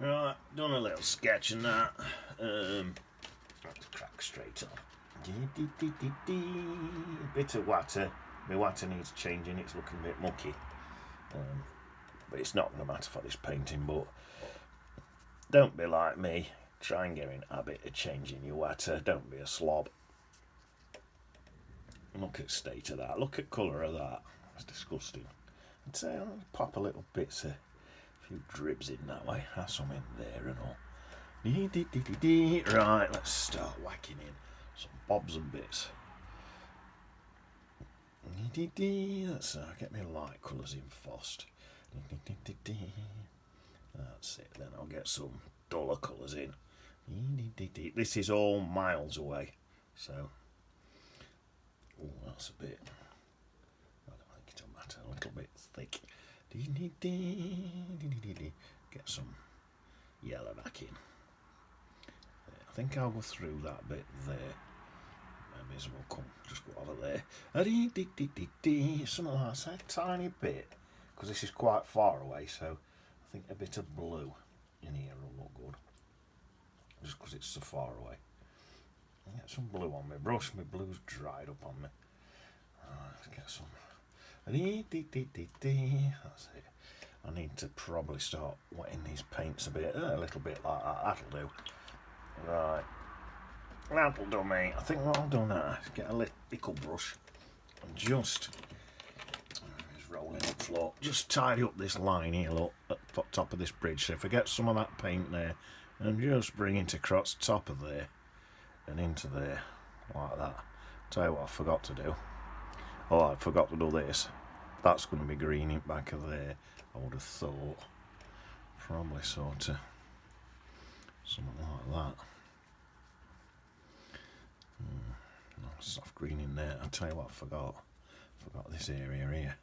Right, done a little sketch and that. Let's crack straight on. Bit of water. My water needs changing, it's looking a bit mucky. But it's not going to matter for this painting, but don't be like me. Try and get in a habit of changing your water. Don't be a slob. Look at the state of that. Look at colour of that. It's disgusting. I'd say I'll pop a little bits of a few dribs in that way. Have some in there and all. Right, let's start whacking in some bobs and bits. That's get me light colours in first. That's it. Then I'll get some duller colours in. This is all miles away, so. Oh, that's a bit. I don't think it'll matter. A little bit thick. Get some yellow back in. I think I'll go through that bit there. Maybe as well come, just go over there. Something like that, a tiny bit, because this is quite far away, so I think a bit of blue in here will look good. Just because it's so far away. I'll get some blue on my brush, my blue's dried up on me. Let's get some. That's it. I need to probably start wetting these paints a little bit like that. That'll do. Right. That'll do, mate. I think what I'll do now is get a little brush and just rolling up floor. Just tidy up this line here, look, at the top of this bridge. So if I get some of that paint there, and just bring it across the top of there and into there, like that. Tell you what I forgot to do. Oh, I forgot to do this. That's going to be green in back of there. I would have thought. Probably sort of something like that. Soft green in there. I'll tell you what I forgot. Forgot this area here.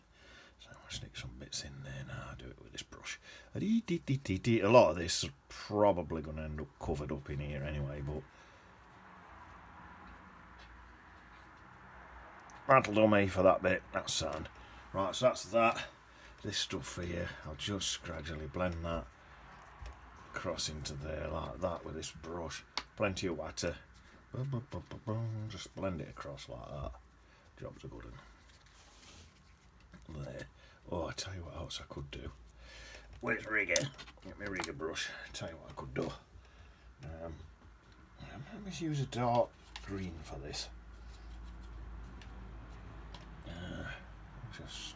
So I'm going to stick some bits in there now. I'll do it with this brush. A lot of this is probably going to end up covered up in here anyway, but that'll do me for that bit. That's sound. Right, so that's that. This stuff here, I'll just gradually blend that across into there like that with this brush. Plenty of water. Just blend it across like that. Job's a good one. There. Oh, I tell you what else I could do. Where's rigger? Get my rigger brush. Tell you what I could do. Let me use a dark green for this. Just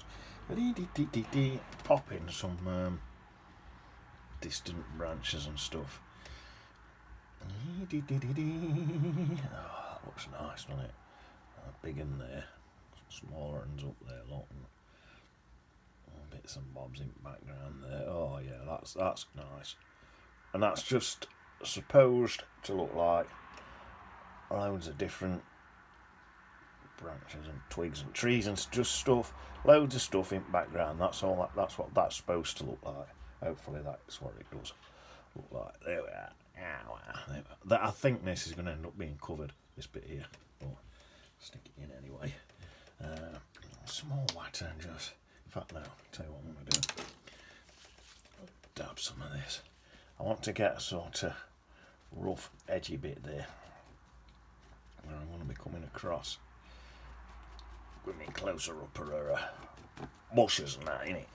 pop in some distant branches and stuff. Oh, that looks nice, doesn't it? Big in there, smaller ones up there, look. Bits and bobs in the background there. Oh yeah, that's nice. And that's just supposed to look like loads of different branches and twigs and trees and just stuff. Loads of stuff in the background. That's all. That's what that's supposed to look like. Hopefully that's what it does look like. There we are. That I think this is going to end up being covered. This bit here. Oh, stick it in anyway. Some more water and just. In fact, no. Tell you what I'm going to do. Dab some of this. I want to get a sort of rough, edgy bit there where I'm going to be coming across. With me closer up her bushes and that in it.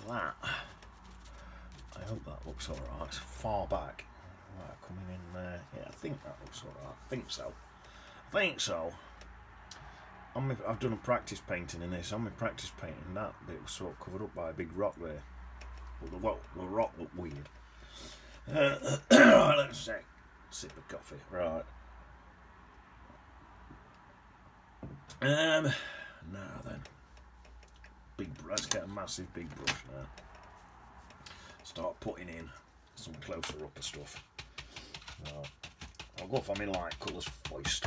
That. I hope that looks alright. It's far back. Right, coming in there. Yeah, I think that looks alright. I think so. I've done a practice painting in this. On my practice painting, that bit was sort of covered up by a big rock there. Well, the rock looked weird. Right, let's see. Sip of coffee. Right. Now then. Let's get a massive big brush now. Start putting in some closer upper stuff. Right. I'll go for my light colours first.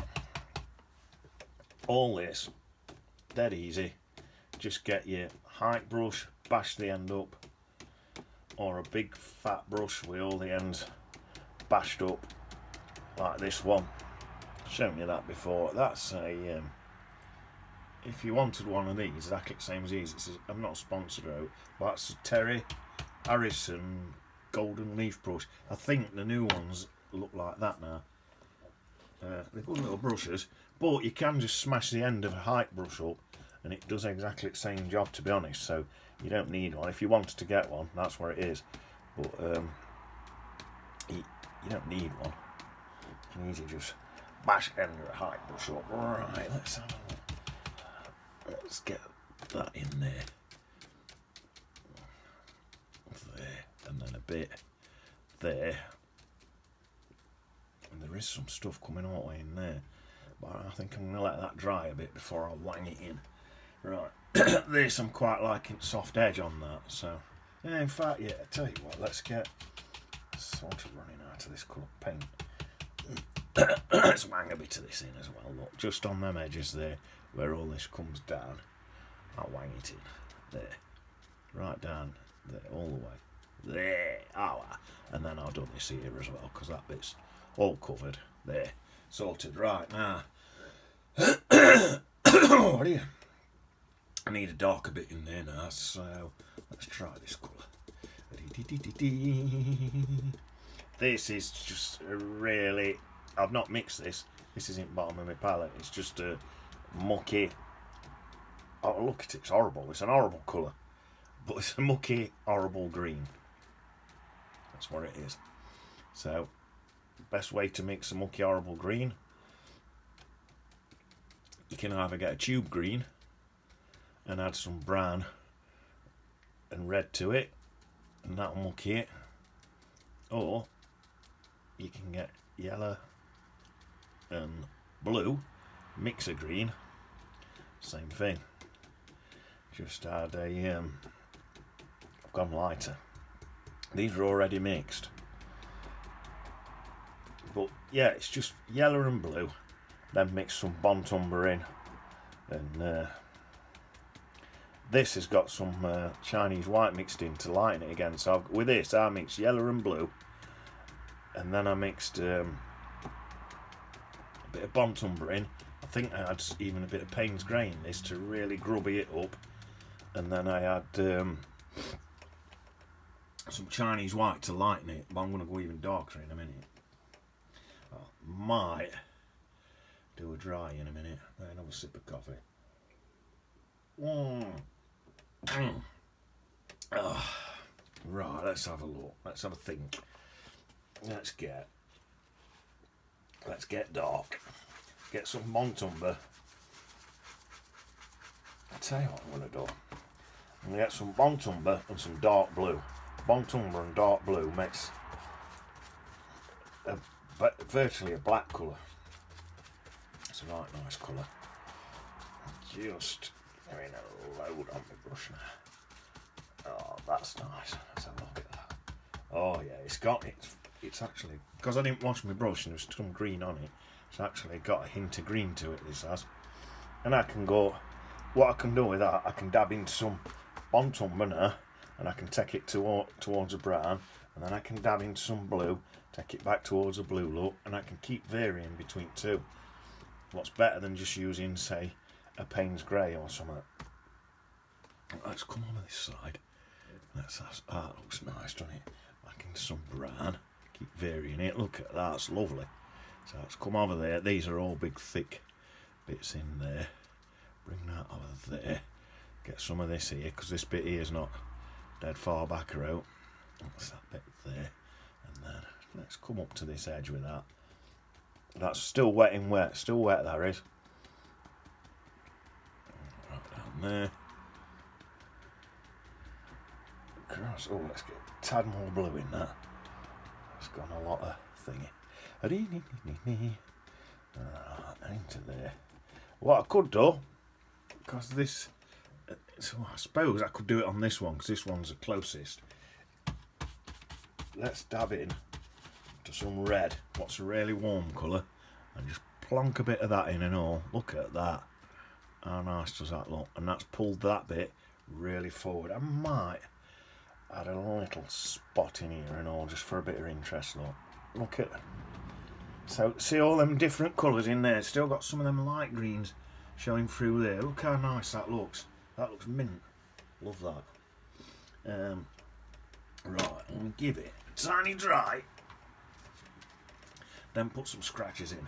All this, dead easy. Just get your height brush, bash the end up, or a big fat brush with all the ends bashed up, like this one. Shown you that before. That's a. If you wanted one of these, exactly the same as these. I'm not sponsored out, but that's a Terry Harrison golden leaf brush. I think the new ones look like that now. They're good little brushes, but you can just smash the end of a height brush up and it does exactly the same job, to be honest, so you don't need one. If you wanted to get one, that's where it is, but you don't need one. You can easily just bash the end of a height brush up. Right, let's have a look. Let's get that in there. There, and then a bit there. And there is some stuff coming all the way in there, but I think I'm going to let that dry a bit before I wang it in. Right, this I'm quite liking soft edge on that, so yeah, in fact, yeah, I tell you what, let's get sort of running out of this colour paint. Let's wang a bit of this in as well. Look, just on them edges there where all this comes down, I'll wang it in there, right down there, all the way there, and then I'll do this here as well because that bit's all covered there, sorted. Right, now what do you, I need a darker bit in there now, so let's try this colour. This is just a really, I've not mixed this isn't bottom of my palette, it's just a mucky, oh look at it, it's horrible, it's an horrible colour, but it's a mucky, horrible green. That's what it is. So, best way to mix a mucky, horrible green, you can either get a tube green and add some brown and red to it, and that'll mucky it, or you can get yellow and blue, mix a green, same thing, just add a I've gone lighter. These are already mixed, but yeah, it's just yellow and blue, then mix some Burnt Umber in, and this has got some Chinese white mixed in to lighten it again. So with this I mixed yellow and blue, and then I mixed a bit of Burnt Umber in. I think I had even a bit of Payne's Grey in this to really grubby it up, and then I had some Chinese white to lighten it, but I'm going to go even darker in a minute. I might do a dry in a minute. Another sip of coffee. Right, let's have a look. Let's have a think. Let's get dark. Get some Burnt Umber. I'll tell you what I'm going to do. I'm going to get some Burnt Umber and some dark blue. Burnt Umber and dark blue makes virtually a black colour. It's a right nice colour. Just getting a load on my brush now. Oh, that's nice. Let's have a look at that. Oh yeah, it's actually, because I didn't wash my brush and there's some green on it, it's actually got a hint of green to it, this has. And I can go, what I can do with that, I can dab into some Burnt Umber now, and I can take it towards a brown, and then I can dab into some blue, take it back towards a blue look, and I can keep varying between two. What's better than just using, say, a Payne's Grey or something. Let's come over this side. That looks nice, doesn't it? Back into some brown, keep varying it. Look at that, it's lovely. So let's come over there. These are all big thick bits in there. Bring that over there. Get some of this here, because this bit here is not dead far back out. That's that bit there. And then let's come up to this edge with that. That's still wet in wet. Still wet, that is. Right down there. Cross. Oh, let's get a tad more blue in that. It's got a lot of thingy. Into there. What I could do, because this, so I suppose I could do it on this one, because this one's the closest. Let's dab in to some red, what's a really warm colour, and just plonk a bit of that in and all. Look at that. How nice does that look? And that's pulled that bit really forward. I might add a little spot in here and all, just for a bit of interest. Look at, so see all them different colours in there. Still got some of them light greens showing through there. Look how nice that looks. That looks mint. Love that. Right, and give it a tiny dry. Then put some scratches in.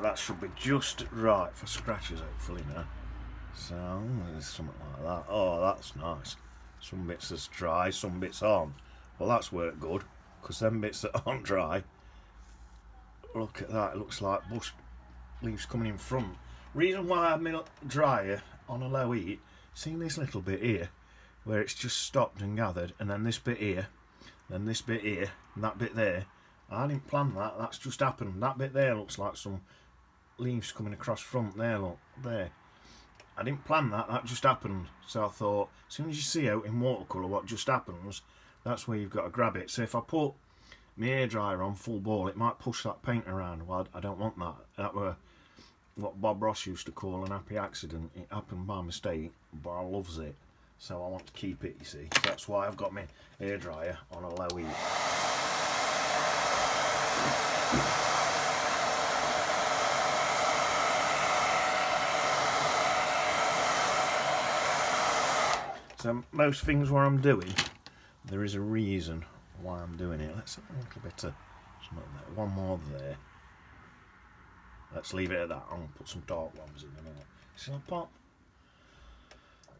That should be just right for scratches, hopefully now. So there's something like that. Oh, that's nice. Some bits that's dry, some bits on. Well, that's worked good, because them bits that aren't dry, look at that, it looks like bush leaves coming in front. Reason why I have my dryer on a low heat, see this little bit here where it's just stopped and gathered, and then this bit here, then this bit here, and that bit there. I didn't plan that, that's just happened. That bit there looks like some leaves coming across front there, look, there. I didn't plan that, that just happened. So I thought, as soon as you see out in watercolour what just happens, that's where you've got to grab it. So if I put my hairdryer on full ball, it might push that paint around. Well, I don't want that. That were what Bob Ross used to call an happy accident. It happened by mistake, but I loves it. So I want to keep it, you see. So that's why I've got my hairdryer on a low heat. So most things what I'm doing, there is a reason why I'm doing it. Let's have a little bit of one more there. Let's leave it at that. I'm gonna put some dark ones in a minute. Shall I pop?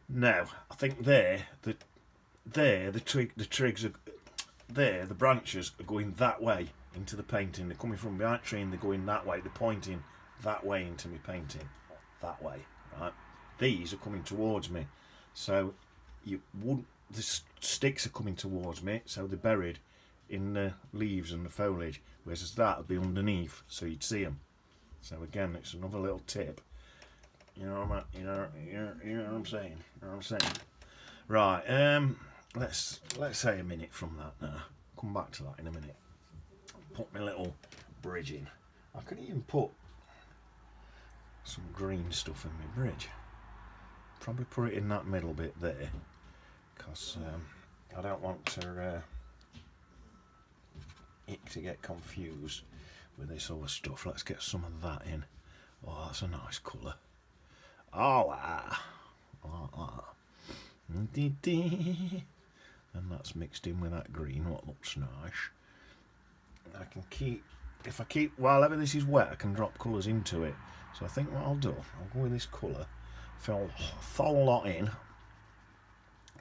No, I think the twigs are there. The branches are going that way into the painting. They're coming from behind the tree and they're going that way. They're pointing that way into my painting, that way. Right. These are coming towards me, so. The sticks are coming towards me, so they're buried in the leaves and the foliage, whereas that would be underneath, so you'd see them. So again, it's another little tip. You know what I'm saying? You know what I'm saying? Right. Let's say a minute from that now. Come back to that in a minute. Put my little bridge in. I could even put some green stuff in my bridge. Probably put it in that middle bit there, because I don't want it to get confused with this other stuff. Let's get some of that in. Oh, that's a nice colour. Oh, and that's mixed in with that green, what looks nice. I can while ever this is wet, I can drop colours into it. So I think what I'll do, I'll go with this colour, fill a lot in,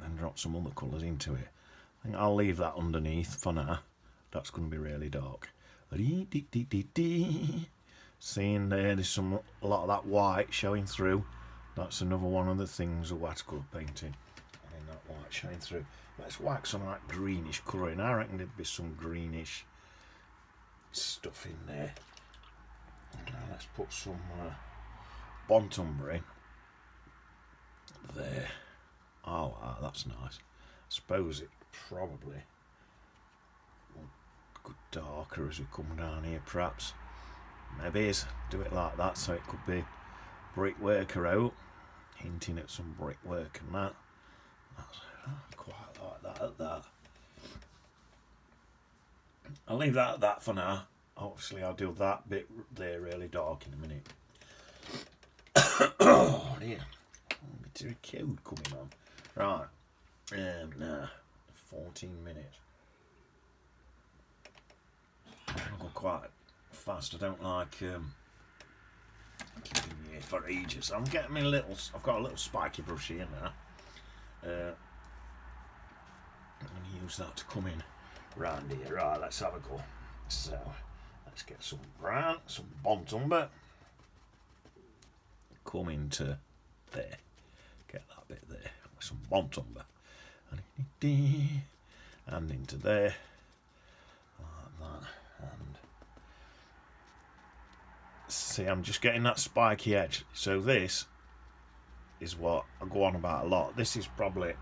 and drop some other colours into it. I think I'll leave that underneath for now. That's going to be really dark. Seeing there's a lot of that white showing through. That's another one of the things of watercolour painting. I mean, that white showing through. Let's whack some of that greenish colour in. I reckon there'd be some greenish stuff in there. Now let's put some Burnt Umber in. There. Oh, wow, that's nice. I suppose it probably will go darker as we come down here, perhaps. Maybe do it like that, so it could be brickworker out, hinting at some brickwork and that. That's quite like that at that. I'll leave that at that for now. Obviously, I'll do that bit there really dark in a minute. Oh dear, a bit of a code coming on. Right, now 14 minutes. I'll go quite fast. I don't like keeping you here for ages. I'm getting me I've got a little spiky brush here now. I'm going to use that to come in round here. Right, let's have a go. So, let's get some brown, some Burnt Umber. Come into there. Get that bit there. Some Burnt Umber. And into there. Like that. And see, I'm just getting that spiky edge. So this is what I go on about a lot. This is probably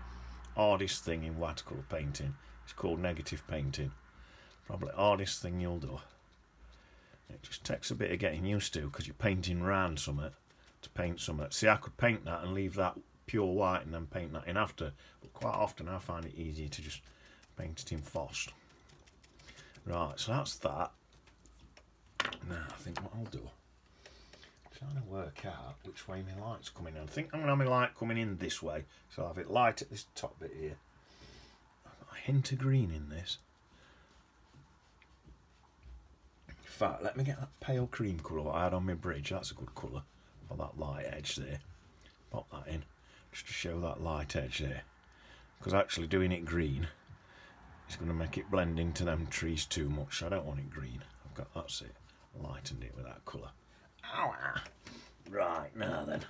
hardest thing in watercolour painting. It's called negative painting. Probably the hardest thing you'll do. It just takes a bit of getting used to because you're painting round something to paint something. See, I could paint that and leave that pure white and then paint that in after, but quite often I find it easier to just paint it in fast. Right, so that's that. Now I think what I'll do, I'm trying to work out which way my light's coming in. I think I'm going to have my light coming in this way, so I'll have it light at this top bit here. I've got a hint of green in this. In fact, let me get that pale cream colour I had on my bridge. That's a good colour for that light edge there. Pop that in just to show that light edge there. Because actually doing it green is going to make it blend into them trees too much. So I don't want it green. I've got, that's it. Lightened it with that colour. Ow! Right, now then.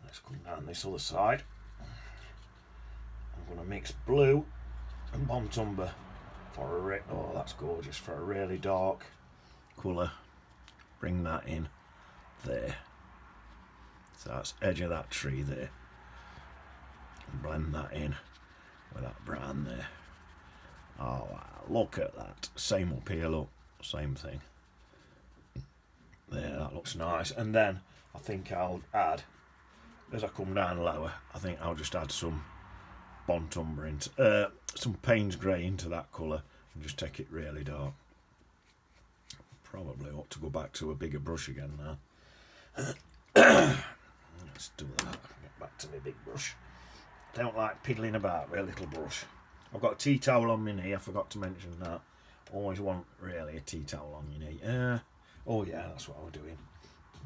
Let's come down this other side. I'm going to mix blue and burnt umber for a oh, that's gorgeous, for a really dark colour. Bring that in there. So that's edge of that tree there. And blend that in with that brown there. Oh wow, look at that. Same up here, look. Same thing. There, that looks nice. And then I think I'll add, as I come down lower, I think I'll just add some burnt umber into, some Payne's grey into that colour and just take it really dark. Probably ought to go back to a bigger brush again now. Let's do that. Get back to my big brush. Don't like piddling about with a little brush. I've got a tea towel on my knee. I forgot to mention that. Always want really a tea towel on your knee. Oh yeah, that's what I was doing.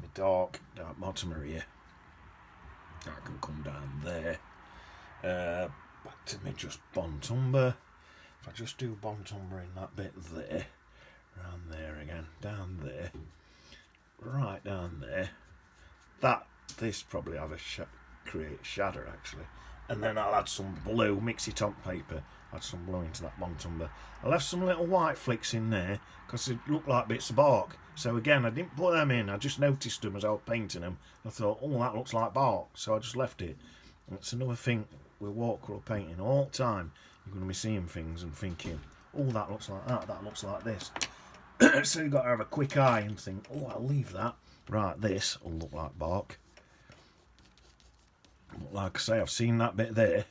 My dark bottom area. That can come down there. Back to me just burnt umber. If I just do burnt umber in that bit there, around there again, down there, right down there. This probably have a create shadow actually. And then I'll add some blue, mix it on paper, add some blue into that burnt umber. I left some little white flicks in there because it looked like bits of bark. So again, I didn't put them in, I just noticed them as I was painting them. I thought, oh, that looks like bark, so I just left it. And it's another thing with watercolour painting, all the time you're going to be seeing things and thinking, oh, that looks like that looks like this. So you've got to have a quick eye and think, oh, I'll leave that. Right, this will look like bark. But like I say, I've seen that bit there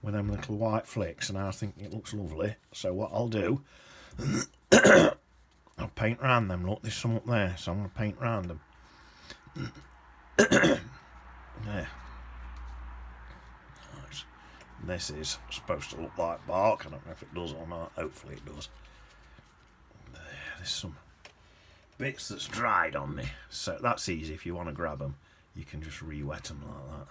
with them little white flicks and I think it looks lovely. So what I'll do, I'll paint round them. Look, there's some up there, so I'm going to paint round them. There. Nice. This is supposed to look like bark. I don't know if it does or not. Hopefully it does. There's some bits that's dried on me, so that's easy. If you want to grab them, you can just re-wet them like that.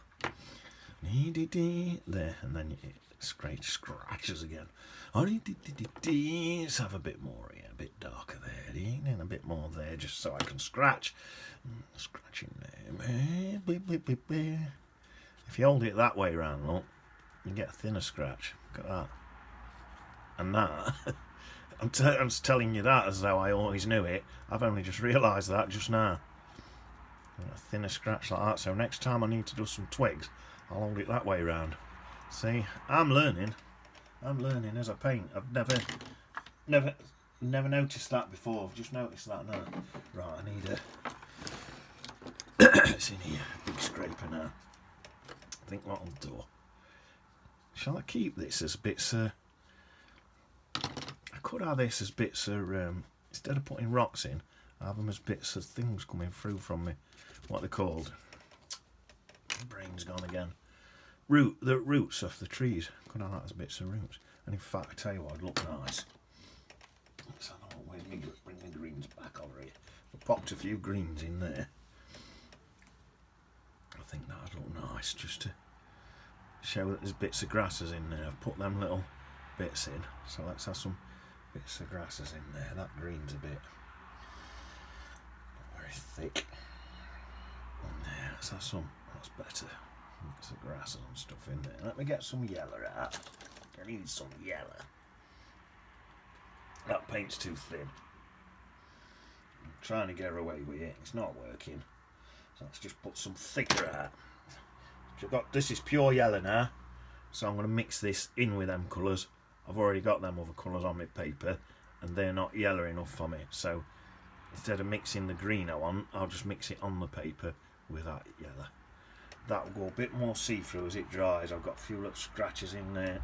There, and then it scratches again. Let's have a bit more here, a bit darker there, and a bit more there, just so I can scratch. Scratching there. If you hold it that way round, look, you get a thinner scratch. Look at that. And that. I'm just telling you that as though I always knew it. I've only just realised that just now. A thinner scratch like that. So next time I need to do some twigs, I'll hold it that way round. See, I'm learning. I'm learning as I paint. I've never noticed that before. I've just noticed that now. Right, I need a. It's in here. Big scraper now. I think what I'll do. Shall I keep this as bits of? I could have this as bits of, instead of putting rocks in, I have them as bits of things coming through from me. What they're called. My brain's gone again. The roots off the trees. Could have that as bits of roots. And in fact, I tell you what, it'd look nice. So I don't always need to bring the greens back over here. I popped a few greens in there. I think that'd look nice, just to show that there's bits of grasses in there. I've put them little bits in. So let's have some bits of grasses in there. That green's a bit very thick. And there, let's have some. That's better. Bits of grasses and stuff in there. Let me get some yellow out. I need some yellow. That paint's too thin. I'm trying to get away with it. It's not working. So let's just put some thicker out. So I've got, this is pure yellow now. So I'm going to mix this in with them colours. I've already got them other colours on my paper. and they're not yellow enough for me. So instead of mixing the green I want, I'll just mix it on the paper with that yellow. That will go a bit more see-through as it dries. I've got a few little scratches in there.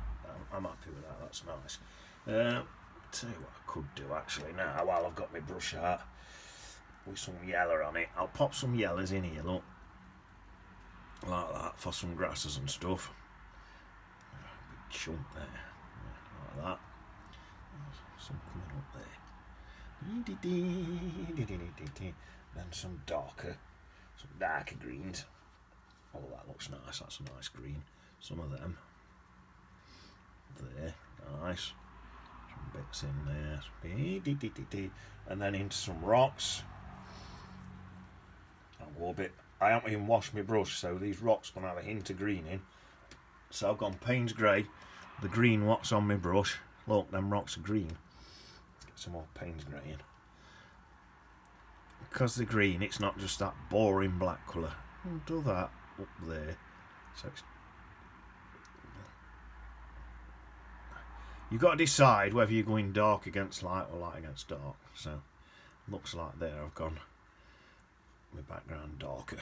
I'm happy with that, that's nice. Tell you what I could do actually now, while I've got my brush out, with some yellow on it. I'll pop some yellows in here, look. Like that, for some grasses and stuff. Big chunk there. Like that. Some coming up there. Then some darker greens. Oh, that looks nice, that's a nice green. Some of them. There, nice. Some bits in there. And then into some rocks. I'll go a bit. I haven't even washed my brush, so these rocks are going to have a hint of green in. So I've gone Payne's Grey, the green what's on my brush. Look, them rocks are green. Let's get some more Payne's Grey in. Because they're green, it's not just that boring black colour. I'll do that up there. So you've got to decide whether you're going dark against light or light against dark. So looks like there I've gone my background darker.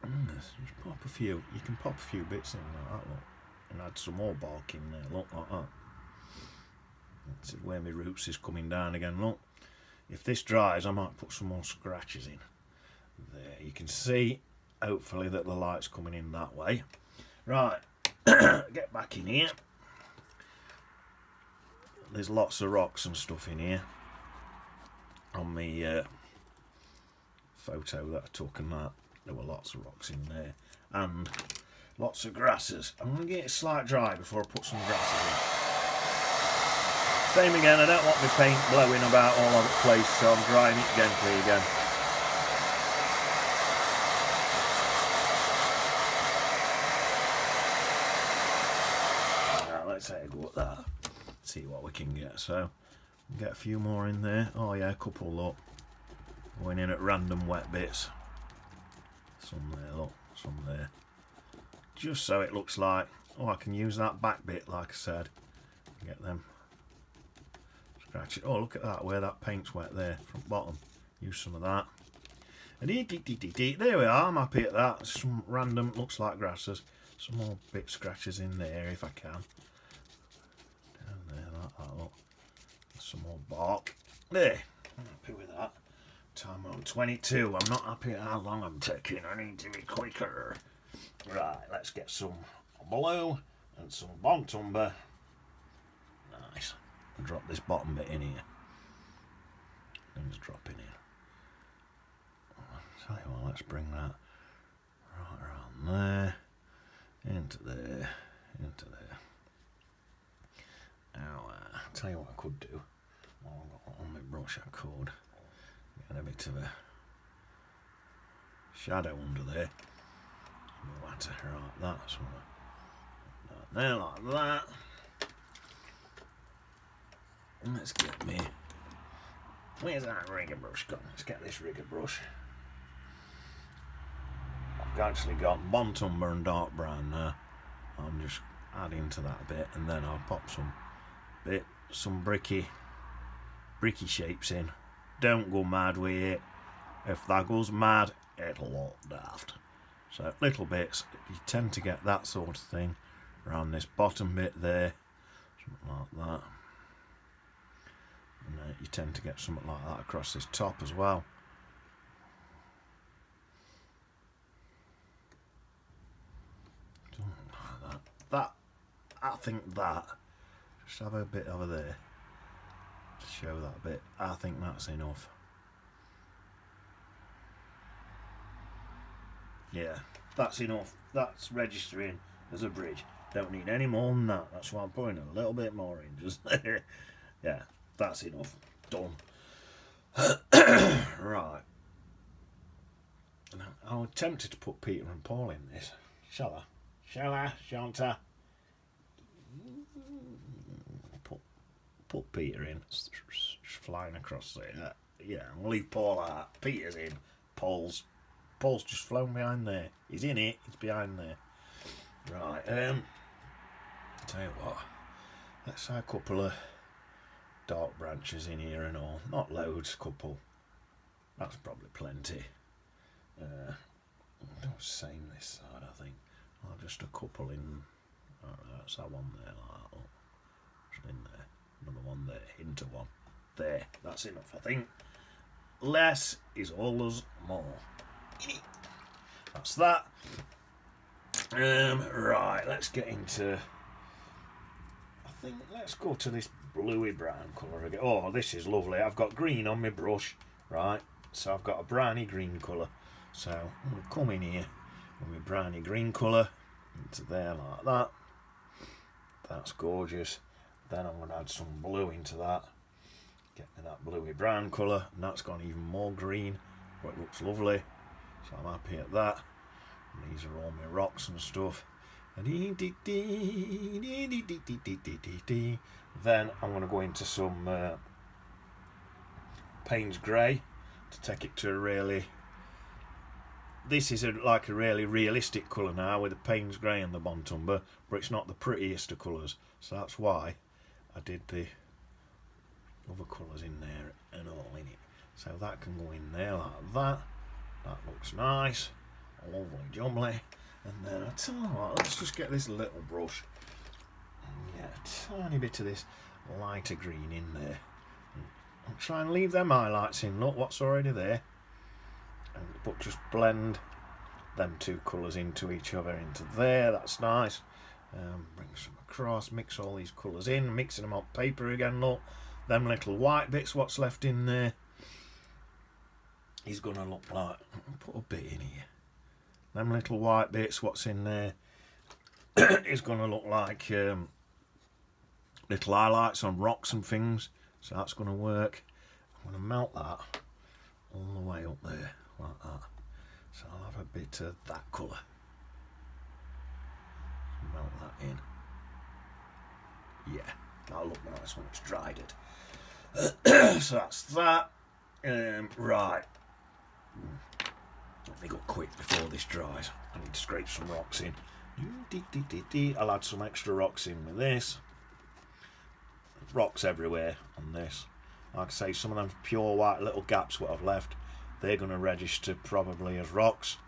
Just pop a few. You can pop a few bits in like that, look, and add some more bark in there. Look like that. This is where my roots is coming down again. Look, if this dries, I might put some more scratches in. There, you can see. Hopefully that the light's coming in that way. Right, get back in here. There's lots of rocks and stuff in here on my photo that I took, and that there were lots of rocks in there and lots of grasses. I'm going to get it slight dry before I put some grasses in. Same again, I don't want my paint blowing about all over the place, so I'm drying it gently again. Now let's have a go at that, see what we can get. So get a few more in there. Oh yeah, a couple, look, going in at random wet bits. Some there, look, some there. Just so it looks like, oh, I can use that back bit, like I said. Get them. Scratch it. Oh, look at that, where that paint's wet there, front bottom. Use some of that. And there we are, I'm happy at that. Some random, looks like grasses. Some more bit scratches in there if I can. Down there, like that, look. Some more bark. There, I'm happy with that. Time on 22. I'm not happy at how long I'm taking. I need to be quicker. Right, let's get some blue and some Bont Umber. Nice. I'll drop this bottom bit in here. Things dropping in. I'll tell you what, let's bring that right around there. Into there. Into there. Now, I'll tell you what I could do. While I've got on my brush, I could get a bit of a shadow under there. Like that, somewhere. There, like that. And let's get me. Where's that rigger brush gone? Let's get this rigger brush. I've actually got Bont Umber and dark brown now. I'm just adding to that a bit, and then I'll pop some bricky shapes in. Don't go mad with it. If that goes mad, it'll look daft. So little bits, you tend to get that sort of thing around this bottom bit there, something like that. And you tend to get something like that across this top as well. Something like that. I think that, just have a bit over there to show that bit. I think that's enough. Yeah, that's enough. That's registering as a bridge. Don't need any more than that. That's why I'm putting a little bit more in. Just yeah, that's enough. Done. Right. Now, I was tempted to put Peter and Paul in this. Shall I? Shan't I? Put Peter in. Just flying across there. Yeah, I'll leave Paul out. Peter's in. Paul's just flown behind there. He's in it. He's behind there. Right. Tell you what. Let's have a couple of dark branches in here and all. Not loads, couple. That's probably plenty. Same this side, I think. Oh, just a couple in. That's that one there, like that. Just in there. Another one there. Into one. There. That's enough, I think. Less is always more. That's that. Right, let's get into. I think let's go to this bluey brown colour again. Oh, this is lovely. I've got green on my brush, right? So I've got a browny green colour. So I'm going to come in here with my browny green colour into there like that. That's gorgeous. Then I'm going to add some blue into that. Get me that bluey brown colour, and that's gone even more green, but it looks lovely. So I'm happy at that. And these are all my rocks and stuff. Then I'm going to go into some Payne's Grey to take it to a really. This is like a really realistic colour now with the Payne's Grey and the Bontumber, but it's not the prettiest of colours. So that's why I did the other colours in there and all in it. So that can go in there like that. That looks nice. Lovely jumbly. And then I tell you what, let's just get this little brush and get a tiny bit of this lighter green in there. And try and leave them highlights in. Look what's already there. But just blend them two colours into each other into there. That's nice. Bring some across, mix all these colours in, mixing them on paper again. Look, them little white bits, what's left in there, is going to look like. Put a bit in here. Them little white bits, what's in there, is going to look like little highlights on rocks and things. So that's going to work. I'm going to melt that all the way up there like that. So I'll have a bit of that colour. Melt that in. Yeah, that'll look nice when it's dried it. So that's that. Right. Let me go quick before this dries. I need to scrape some rocks in. I'll add some extra rocks in with this. Rocks everywhere on this. Like I say, some of them pure white little gaps what I've left, they're going to register probably as rocks.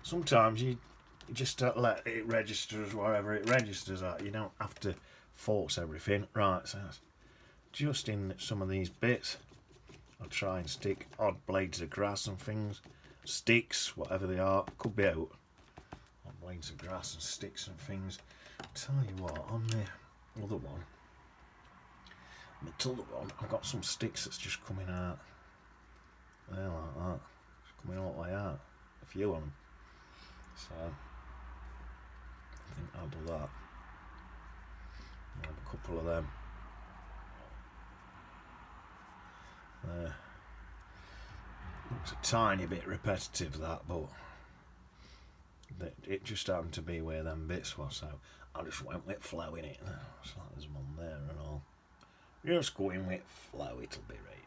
Sometimes you just let it register as wherever it registers at. You don't have to force everything. Right, so just in some of these bits, I'll try and stick odd blades of grass and things. Sticks, whatever they are, could be out. Odd blades of grass and sticks and things. I'll tell you what, on the other one, I've got some sticks that's just coming out. There like that. Just coming all the way out. A few of them. So I think I'll do that. I'll have a couple of them. There. Looks a tiny bit repetitive that, but it just happened to be where them bits was, so I just went with flow in it. It's like there's one there and all. Just going with flow, it'll be right.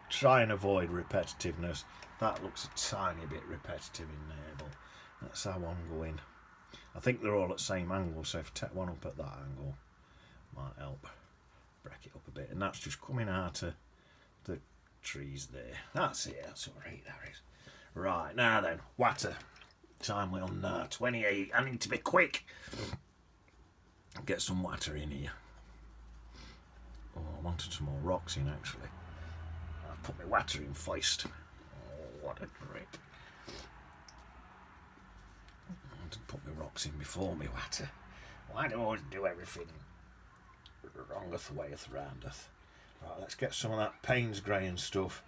Try and avoid repetitiveness. That looks a tiny bit repetitive in there, but that's how I'm going. I think they're all at the same angle, so if I take one up at that angle, might help break it up a bit. And that's just coming out of the trees there. That's it, that's alright, that is. Right, now then, water. Time we're on 28. I need to be quick. Get some water in here. Oh, I wanted some more rocks in actually. I'll put my water in first. Oh, what a trick. I want to put my rocks in before my water. Why do I always do everything wrongeth wayeth roundeth? Right, let's get some of that Payne's Grey and stuff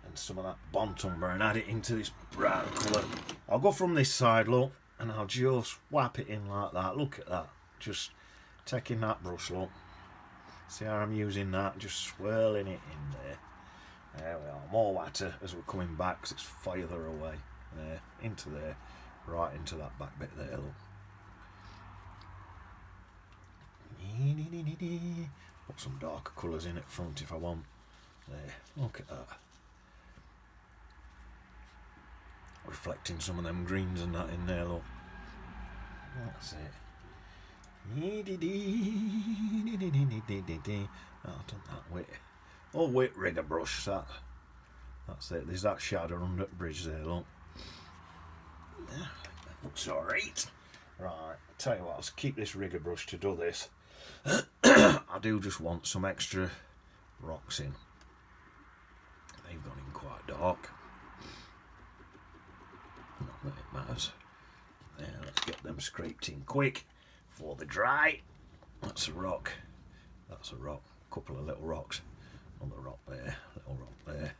and some of that Bontumber and add it into this brown colour. I'll go from this side, look, and I'll just whap it in like that. Look at that. Just taking that brush, look. See how I'm using that, just swirling it in there. There we are, more water as we're coming back because it's further away. There, into there, right into that back bit there, look. Put some darker colours in at front if I want. There, look at that. Reflecting some of them greens and that in there, look. That's it. I've done that with. Oh, with rigger brush, that's it. There's that shadow under the bridge there, look. Yeah, that looks alright. Right, I'll tell you what, let's keep this rigger brush to do this. I do just want some extra rocks in. They've gone in quite dark. Not that it matters. There, let's get them scraped in quick before they dry. That's a rock. That's a rock. A couple of little rocks. Another rock there. Little rock there.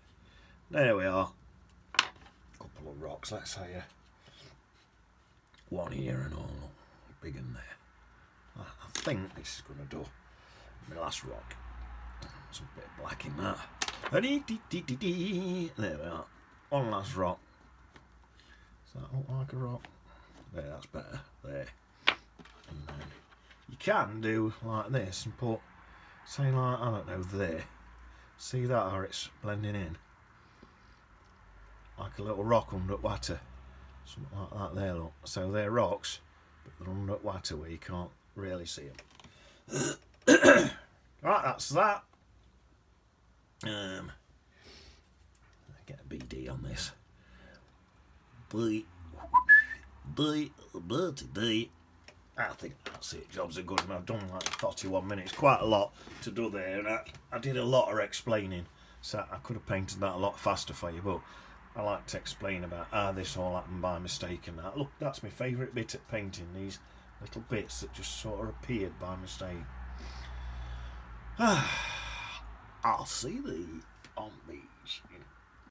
There we are. Couple of rocks. Let's say one here and all. Big in there. I think this is going to do my last rock. There's a bit of black in that. There we are. One last rock. Does that look like a rock? There, that's better. There. And then you can do like this and put, say like, I don't know, there. See that how it's blending in? Like a little rock under water. Something like that there, look. So they're rocks, but they're under water where you can't really see them. Right, that's that. Get a BD on this. I think that's it. Jobs are good. I've done like 41 minutes. Quite a lot to do there. And I did a lot of explaining. So I could have painted that a lot faster for you. But I like to explain about this all happened by mistake and that. Look, that's my favourite bit at painting. These little bits that just sort of appeared by mistake. I'll see thee on these.